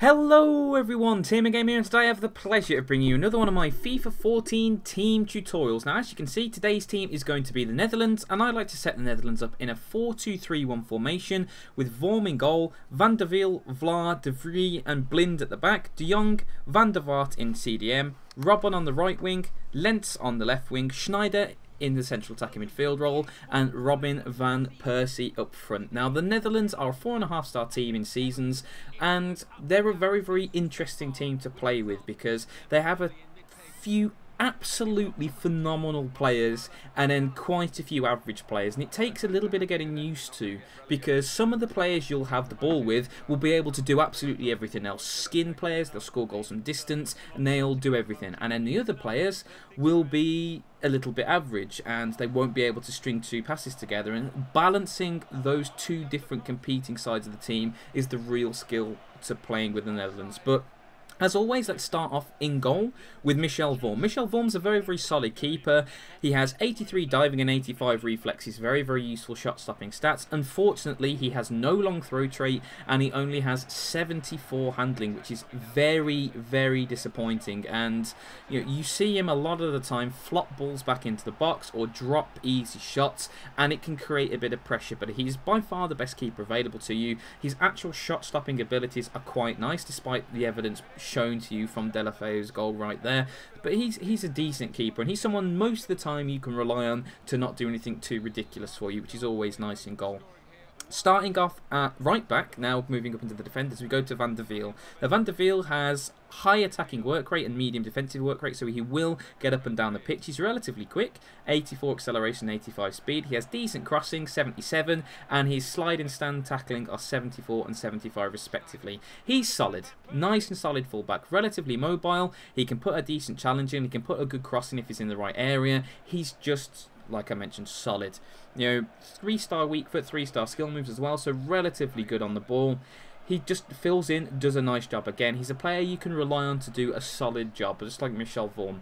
Hello everyone, TMMgamer here, and today I have the pleasure of bringing you another one of my FIFA 14 team tutorials. Now as you can see, today's team is going to be the Netherlands, and I like to set the Netherlands up in a 4-2-3-1 formation with Vorm in goal, Van der Wiel, Vlaar, De Vrij and Blind at the back, De Jong, Van der Vaart in CDM, Robben on the right wing, Lens on the left wing, Schneider in the central attacking midfield role, and Robin van Persie up front. Now the Netherlands are a 4.5-star team in seasons, and they're a very interesting team to play with because they have a few absolutely phenomenal players and then quite a few average players, and it takes a little bit of getting used to because some of the players you'll have the ball with will be able to do absolutely everything else. Skin players, they'll score goals from distance and they'll do everything, and then the other players will be a little bit average and they won't be able to string two passes together, and balancing those two different competing sides of the team is the real skill to playing with the Netherlands. But as always, let's start off in goal with Michel Vorm. Michel Vorm's a very solid keeper. He has 83 diving and 85 reflexes, very useful shot-stopping stats. Unfortunately, he has no long throw trait and he only has 74 handling, which is very disappointing. And you see him a lot of the time flop balls back into the box or drop easy shots, and it can create a bit of pressure. But he's by far the best keeper available to you. His actual shot-stopping abilities are quite nice, despite the evidence shown to you from Delafeu's goal right there. But he's a decent keeper, and he's someone most of the time you can rely on to not do anything too ridiculous for you, which is always nice in goal. Starting off at right back, now moving up into the defenders, we go to Van der Wiel. Now Van der Wiel has high attacking work rate and medium defensive work rate, so he will get up and down the pitch. He's relatively quick, 84 acceleration, 85 speed. He has decent crossing, 77, and his slide and stand tackling are 74 and 75 respectively. He's solid, nice and solid fullback, relatively mobile. He can put a decent challenge in, he can put a good crossing if he's in the right area. He's just, like I mentioned, solid. 3-star weak foot, 3-star skill moves as well, so relatively good on the ball. He just fills in, does a nice job. Again, he's a player you can rely on to do a solid job, just like Michel Vorm.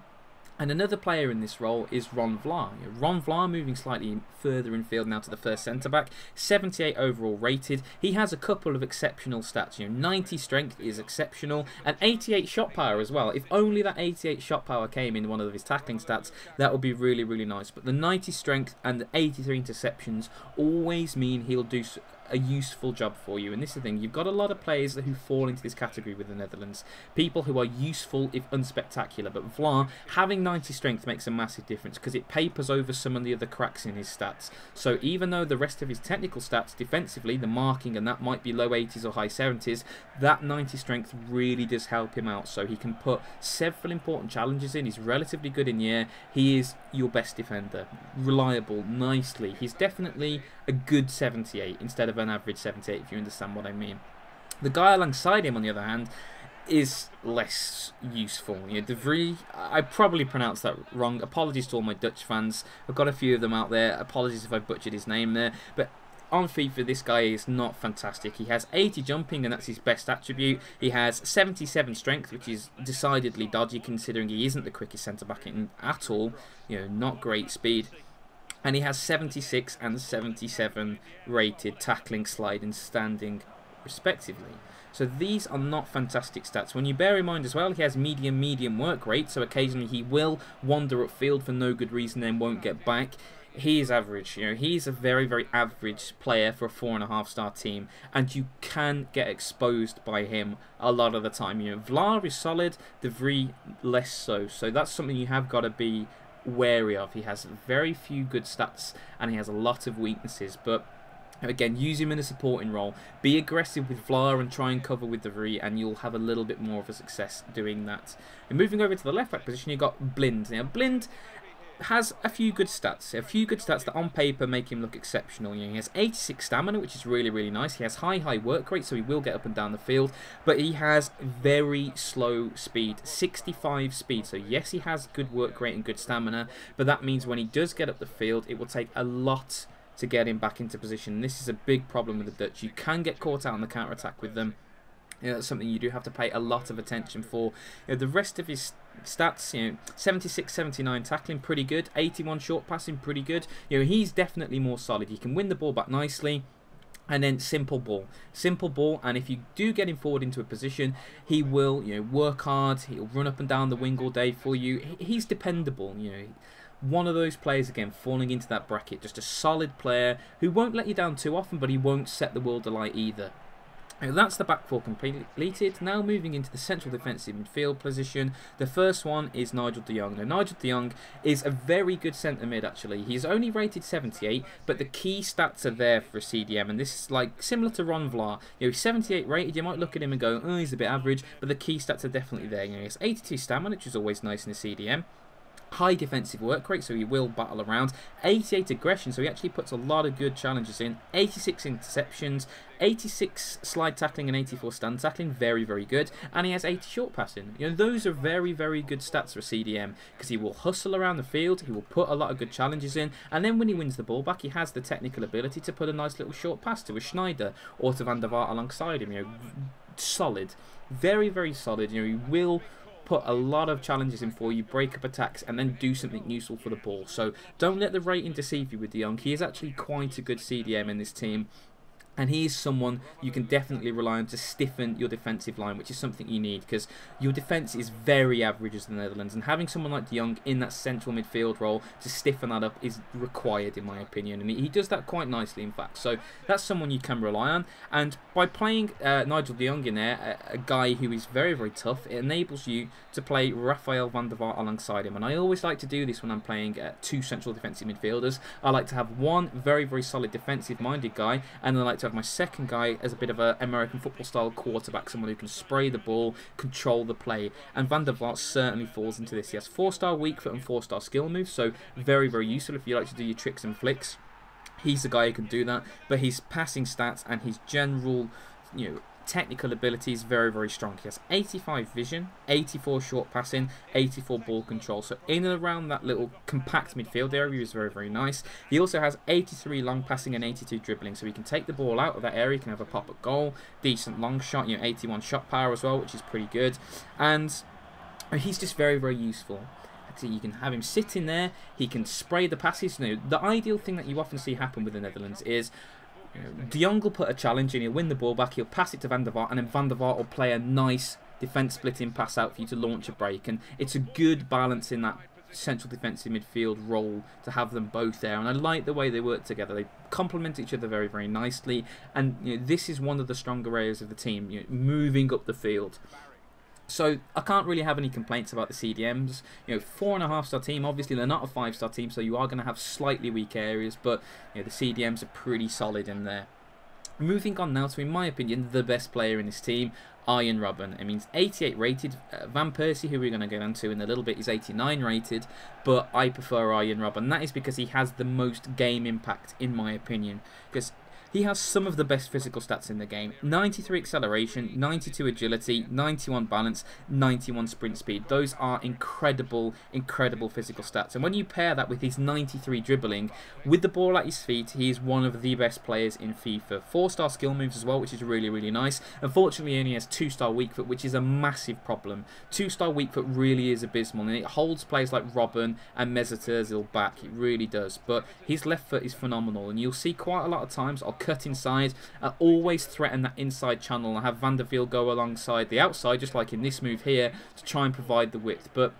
And another player in this role is Ron Vlaar. Ron Vlaar moving slightly further in field now to the first centre-back. 78 overall rated. He has a couple of exceptional stats. 90 strength is exceptional, and 88 shot power as well. If only that 88 shot power came in one of his tackling stats, that would be really nice. But the 90 strength and the 83 interceptions always mean he'll do a useful job for you. And this is the thing, you've got a lot of players who fall into this category with the Netherlands, people who are useful if unspectacular, but Vlaar having 90 strength makes a massive difference because it papers over some of the other cracks in his stats. So even though the rest of his technical stats defensively, the marking and that might be low 80s or high 70s, that 90 strength really does help him out, so he can put several important challenges in. He's relatively good in the air. He is your best defender, reliable, nicely. He's definitely a good 78 instead of an average 78, if you understand what I mean. The guy alongside him, on the other hand, is less useful. De Vrij, I probably pronounced that wrong. Apologies to all my Dutch fans. I've got a few of them out there. Apologies if I butchered his name there. But on FIFA, this guy is not fantastic. He has 80 jumping, and that's his best attribute. He has 77 strength, which is decidedly dodgy considering he isn't the quickest centre-back at all. Not great speed. And he has 76 and 77 rated tackling, slide and standing respectively. So these are not fantastic stats. When you bear in mind as well, he has medium work rate, so occasionally he will wander upfield for no good reason and won't get back. He is average. He's a very average player for a 4.5-star team, and you can get exposed by him a lot of the time. Vlaar is solid, De Vrij less so. So that's something you have got to be wary of. He has very few good stats and he has a lot of weaknesses, but again, use him in a supporting role. Be aggressive with Vlaar and try and cover with De Vrij, and you'll have a little bit more of a success doing that. And moving over to the left back position, you've got Blind. Now Blind has a few good stats that on paper make him look exceptional. He has 86 stamina, which is really nice. He has high work rate, so he will get up and down the field, but he has very slow speed, 65 speed. So yes, he has good work rate and good stamina, but that means when he does get up the field, it will take a lot to get him back into position. This is a big problem with the Dutch. You can get caught out on the counter-attack with them. That's something you do have to pay a lot of attention for. The rest of his stats, 76, 79 tackling, pretty good. 81 short passing, pretty good. He's definitely more solid. He can win the ball back nicely. And then simple ball, and if you do get him forward into a position, he will, work hard. He'll run up and down the wing all day for you. He's dependable, One of those players, again, falling into that bracket. Just a solid player who won't let you down too often, but he won't set the world alight either. Now, that's the back four completed. Now moving into the central defensive midfield position. The first one is Nigel de Jong. Now, Nigel de Jong is a very good centre mid, actually. He's only rated 78, but the key stats are there for a CDM. And this is like similar to Ron Vlaar. He's 78 rated. You might look at him and go, oh, he's a bit average, but the key stats are definitely there. He has 82 stamina, which is always nice in a CDM. High defensive work rate, so he will battle around. 88 aggression, so he actually puts a lot of good challenges in. 86 interceptions, 86 slide tackling and 84 stand tackling, very, very good. And he has 80 short passing. Those are very, very good stats for a CDM, because he will hustle around the field, he will put a lot of good challenges in, and then when he wins the ball back, he has the technical ability to put a nice little short pass to a Schneider or to Van der Vaart alongside him. Solid. Very, very solid. He will put a lot of challenges in for you, break up attacks, and then do something useful for the ball. So don't let the rating deceive you with de Jong. He is actually quite a good CDM in this team. And he is someone you can definitely rely on to stiffen your defensive line, which is something you need, because your defence is very average as the Netherlands, and having someone like de Jong in that central midfield role to stiffen that up is required, in my opinion, and he does that quite nicely, in fact. So that's someone you can rely on, and by playing Nigel de Jong in there, a guy who is very, very tough, it enables you to play Rafael van der Vaart alongside him. And I always like to do this when I'm playing two central defensive midfielders. I like to have one very, very solid defensive-minded guy, and I like to have my second guy as a bit of an American football style quarterback, someone who can spray the ball, control the play, and Van der Vaart certainly falls into this. He has 4-star weak foot and 4-star skill moves, so very, very useful if you like to do your tricks and flicks. He's the guy who can do that, but his passing stats and his general, technical ability is very, very strong. He has 85 vision, 84 short passing, 84 ball control. So in and around that little compact midfield area is very, very nice. He also has 83 long passing and 82 dribbling. So he can take the ball out of that area. He can have a pop-up goal, decent long shot, 81 shot power as well, which is pretty good. And he's just very, very useful. You can have him sit in there. He can spray the passes. The ideal thing that you often see happen with the Netherlands is de Jong will put a challenge in, he'll win the ball back, he'll pass it to Van der Vaart, and then Van der Vaart will play a nice defence splitting pass out for you to launch a break. And it's a good balance in that central defensive midfield role to have them both there, and I like the way they work together. They complement each other very, very nicely, and this is one of the stronger areas of the team, moving up the field. So I can't really have any complaints about the CDMs. 4.5-star team. Obviously, they're not a 5-star team, so you are going to have slightly weak areas. But the CDMs are pretty solid in there. Moving on now to, in my opinion, the best player in this team, Arjen Robben. It means 88 rated. Van Persie, who we're going to go down to in a little bit, is 89 rated. But I prefer Arjen Robben. That is because he has the most game impact, in my opinion. Because he has some of the best physical stats in the game. 93 acceleration, 92 agility, 91 balance, 91 sprint speed. Those are incredible, incredible physical stats. And when you pair that with his 93 dribbling, with the ball at his feet, he is one of the best players in FIFA. 4-star skill moves as well, which is really, really nice. Unfortunately, he only has 2-star weak foot, which is a massive problem. 2-star weak foot really is abysmal, and it holds players like Robben and Mesut Ozil back. It really does. But his left foot is phenomenal, and you'll see quite a lot of times I'll cut inside, always threaten that inside channel and have Van der Vaart go alongside the outside, just like in this move here, to try and provide the width. But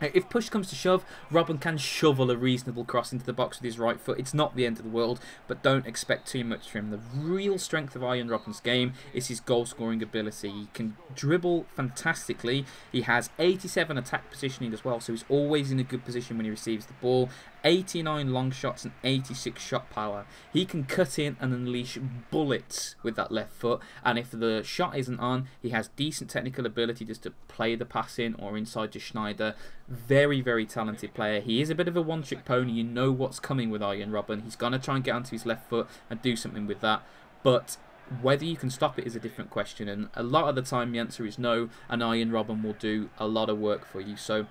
if push comes to shove, Robben can shovel a reasonable cross into the box with his right foot. It's not the end of the world, but don't expect too much from him. The real strength of Arjen Robben's game is his goal-scoring ability. He can dribble fantastically. He has 87 attack positioning as well, so he's always in a good position when he receives the ball. 89 long shots and 86 shot power. He can cut in and unleash bullets with that left foot, and if the shot isn't on, he has decent technical ability just to play the pass in or inside to Schneider. Very, very talented player. He is a bit of a one-trick pony. You know what's coming with Arjen Robben. He's going to try and get onto his left foot and do something with that, but whether you can stop it is a different question, and a lot of the time the answer is no, and Arjen Robben will do a lot of work for you. So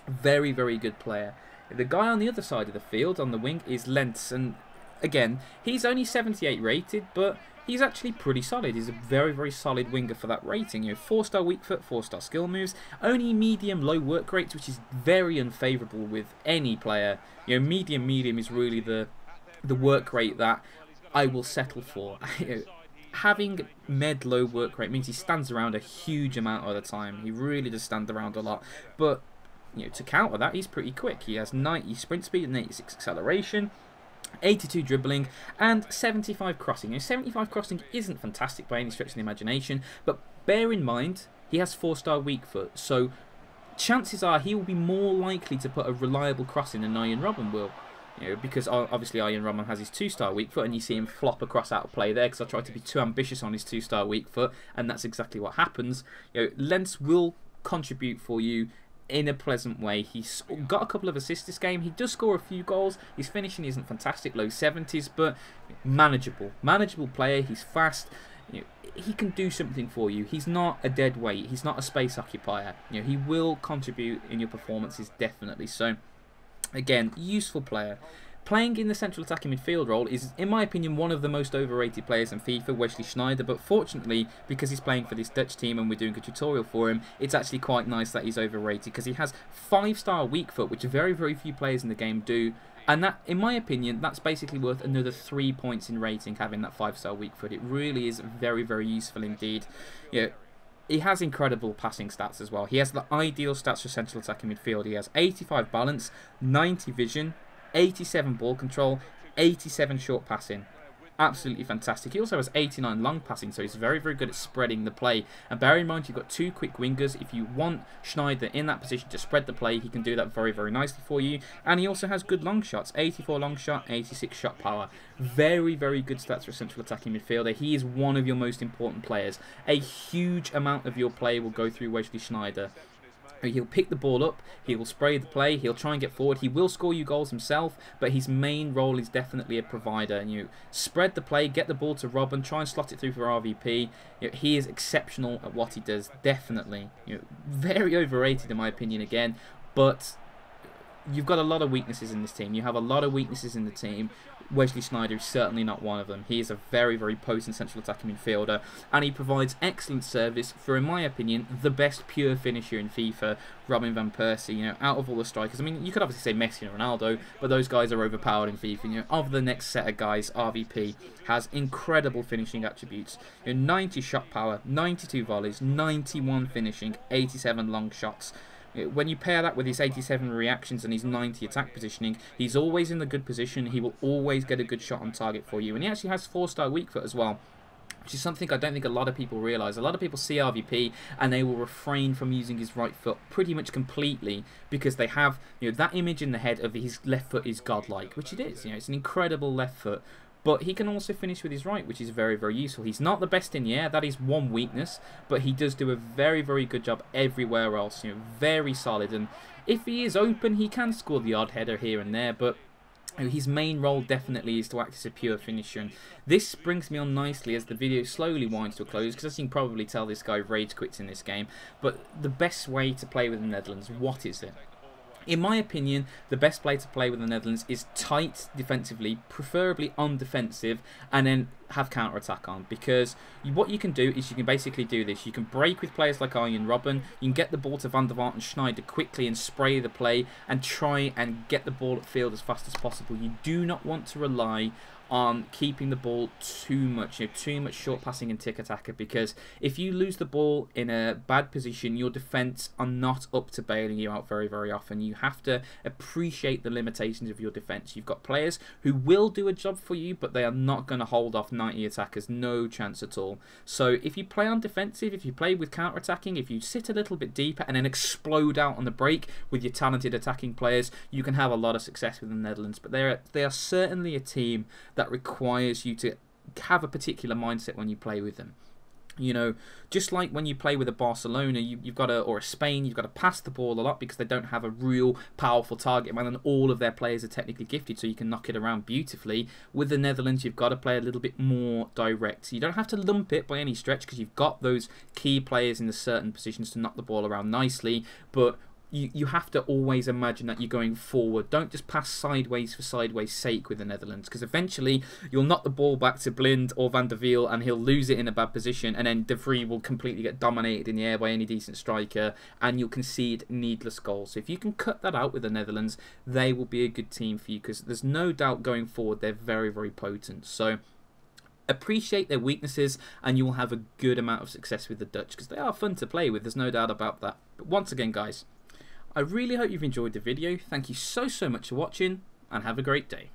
very, very good player. The guy on the other side of the field on the wing is Lentz, and again, he's only 78 rated, but he's actually pretty solid. He's a very, very solid winger for that rating. 4-star weak foot, 4-star skill moves, only medium low work rates, which is very unfavourable with any player. Medium is really the work rate that I will settle for. Having med-low work rate means he stands around a huge amount of the time. He really does stand around a lot. But to counter that, he's pretty quick. He has 90 sprint speed and 86 acceleration, 82 dribbling, and 75 crossing. 75 crossing isn't fantastic by any stretch of the imagination, but bear in mind, he has 4-star weak foot, so chances are he will be more likely to put a reliable cross in than Ian Robben will. Because obviously Ian Robben has his 2-star weak foot, and you see him flop across out of play there because I tried to be too ambitious on his 2-star weak foot, and that's exactly what happens. Lens will contribute for you in a pleasant way. He's got a couple of assists this game. He does score a few goals. His finishing isn't fantastic, low 70s, but manageable. Manageable player. He's fast. He can do something for you. He's not a dead weight. He's not a space occupier. He will contribute in your performances, definitely. So, again, useful player. Playing in the central attacking midfield role is, in my opinion, one of the most overrated players in FIFA, Wesley Sneijder, but fortunately, because he's playing for this Dutch team and we're doing a tutorial for him, it's actually quite nice that he's overrated, because he has 5-star weak foot, which very, very few players in the game do, and that, in my opinion, that's basically worth another 3 points in rating, having that 5-star weak foot. It really is very, very useful indeed. He has incredible passing stats as well. He has the ideal stats for central attacking midfield. He has 85 balance, 90 vision, 87 ball control, 87 short passing. Absolutely fantastic. He also has 89 long passing, so he's very, very good at spreading the play. And bear in mind, you've got 2 quick wingers. If you want Sneijder in that position to spread the play, he can do that very, very nicely for you. And he also has good long shots. 84 long shot, 86 shot power. Very, very good stats for a central attacking midfielder. He is one of your most important players. A huge amount of your play will go through Wesley Sneijder. He'll pick the ball up, he will spray the play, he'll try and get forward, he will score you goals himself, but his main role is definitely a provider. And you spread the play, get the ball to Robben, try and slot it through for RVP. He is exceptional at what he does, definitely. Very overrated in my opinion again, but you've got a lot of weaknesses in this team. You have a lot of weaknesses in the team. Wesley Sneijder is certainly not one of them. He is a very, very potent central attacking midfielder, and he provides excellent service for, in my opinion, the best pure finisher in FIFA, Robin van Persie. Out of all the strikers, I mean, you could obviously say Messi and Ronaldo, but those guys are overpowered in FIFA. Of the next set of guys, RVP has incredible finishing attributes. 90 shot power, 92 volleys, 91 finishing, 87 long shots. When you pair that with his 87 reactions and his 90 attack positioning, he's always in the good position. He will always get a good shot on target for you. And he actually has 4-star weak foot as well, which is something I don't think a lot of people realise. A lot of people see RVP and they will refrain from using his right foot pretty much completely because they have that image in the head of his left foot is godlike, which it is. It's an incredible left foot. But he can also finish with his right, which is very, very useful. He's not the best in the air. That is one weakness. But he does do a very, very good job everywhere else. Very solid. And if he is open, he can score the odd header here and there. But his main role definitely is to act as a pure finisher. And this brings me on nicely as the video slowly winds to a close, because as you can probably tell, this guy rage quits in this game. But the best way to play with the Netherlands, what is it? In my opinion, the best play to play with the Netherlands is tight defensively, preferably on defensive, and then have counter-attack on. Because what you can do is you can basically do this. You can break with players like Ian Robben, you can get the ball to Van der Vaart and Sneijder quickly and spray the play and try and get the ball upfield as fast as possible. You do not want to rely on keeping the ball too much, too much short passing and tick-attacker, because if you lose the ball in a bad position, your defence are not up to bailing you out very, very often. You have to appreciate the limitations of your defence. You've got players who will do a job for you, but they are not going to hold off 90 attackers, no chance at all. So if you play on defensive, if you play with counter-attacking, if you sit a little bit deeper and then explode out on the break with your talented attacking players, you can have a lot of success with the Netherlands. But they are certainly a team that requires you to have a particular mindset when you play with them. Just like when you play with a Barcelona, you've got to, or a Spain, you've got to pass the ball a lot because they don't have a real powerful target man, and all of their players are technically gifted, so you can knock it around beautifully. With the Netherlands, you've got to play a little bit more direct. You don't have to lump it by any stretch because you've got those key players in the certain positions to knock the ball around nicely, but you have to always imagine that you're going forward. Don't just pass sideways for sideways sake with the Netherlands, because eventually you'll knock the ball back to Blind or Van der Wiel and he'll lose it in a bad position, and then De Vrij will completely get dominated in the air by any decent striker and you'll concede needless goals. So if you can cut that out with the Netherlands, they will be a good team for you, because there's no doubt going forward they're very, very potent. So appreciate their weaknesses, and you will have a good amount of success with the Dutch, because they are fun to play with, there's no doubt about that. But once again, guys, I really hope you've enjoyed the video. Thank you so much for watching, and have a great day.